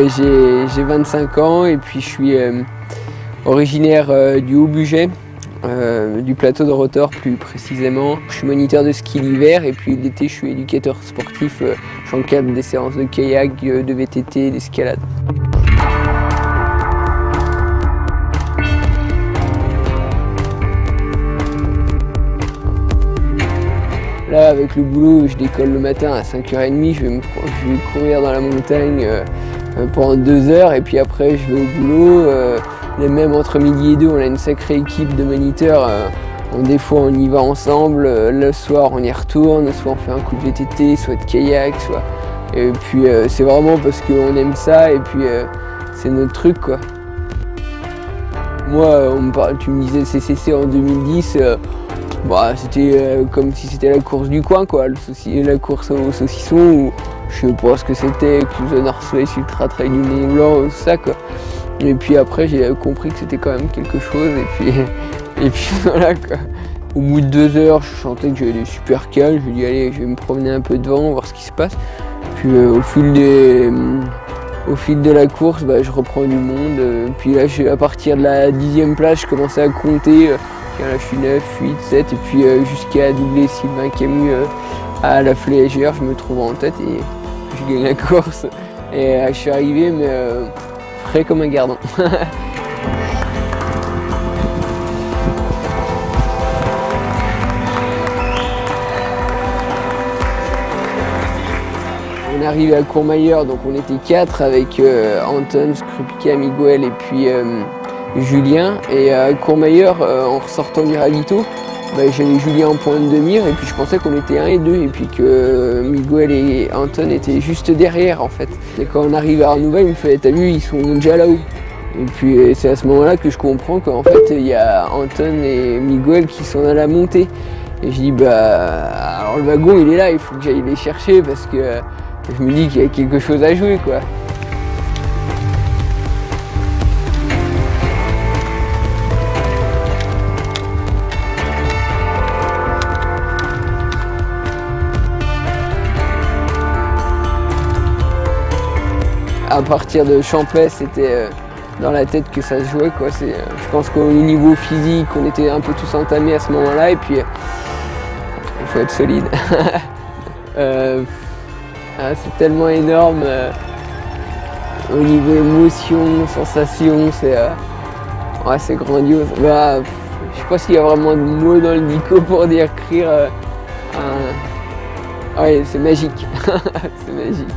j'ai 25 ans et puis je suis originaire du Haut-Bugey, du plateau de Rotor plus précisément. Je suis moniteur de ski l'hiver et puis l'été je suis éducateur sportif. J'encadre des séances de kayak, de VTT, d'escalade. Là, avec le boulot, je décolle le matin à 5h30, je vais courir dans la montagne pendant 2 heures et puis après je vais au boulot. Même entre midi et 2, on a une sacrée équipe de moniteurs. Des fois on y va ensemble, le soir on y retourne, soit on fait un coup de VTT, soit de kayak, soit... Et puis c'est vraiment parce qu'on aime ça et puis c'est notre truc quoi. Moi, tu me disais CCC en 2010, c'était comme si c'était la course du coin quoi, la course au saucisson, ou je sais pas ce que c'était, Cruiser Northwest, Ultra Trail du Mont Blanc, tout ça quoi. Et puis après j'ai compris que c'était quand même quelque chose et puis voilà quoi. Au bout de 2 heures, je sentais que j'avais super calme, je me dis allez, je vais me promener un peu devant, voir ce qui se passe. Puis au fil de la course, je reprends du monde. Puis là, à partir de la 10e place, je commençais à compter. Là, je suis 9, 8, 7, et puis jusqu'à doubler Sylvain Camus à la Flégère, je me trouve en tête et je gagne la course. Et je suis arrivé, mais frais comme un gardon. On est arrivé à Courmayeur, donc on était 4 avec Anton, Skrupka, Miguel et puis Julien. Et à Courmayeur, en ressortant du ravito, j'avais Julien en pointe de mire et puis je pensais qu'on était 1 et 2 et puis que Miguel et Anton étaient juste derrière en fait. Et quand on arrive à Arnouva, il me fait « t'as vu, ils sont déjà là-haut ». Et puis c'est à ce moment-là que je comprends qu'en fait il y a Anton et Miguel qui sont à la montée. Et je dis alors le wagon il est là, il faut que j'aille les chercher parce que je me dis qu'il y a quelque chose à jouer quoi. À partir de Champlay, c'était dans la tête que ça se jouait quoi. Je pense qu'au niveau physique, on était un peu tous entamés à ce moment-là et puis il faut être solide. C'est tellement énorme au niveau émotion, sensation, c'est grandiose. Je sais pas s'il y a vraiment de mots dans le dico pour décrire. Ouais, c'est magique, c'est magique.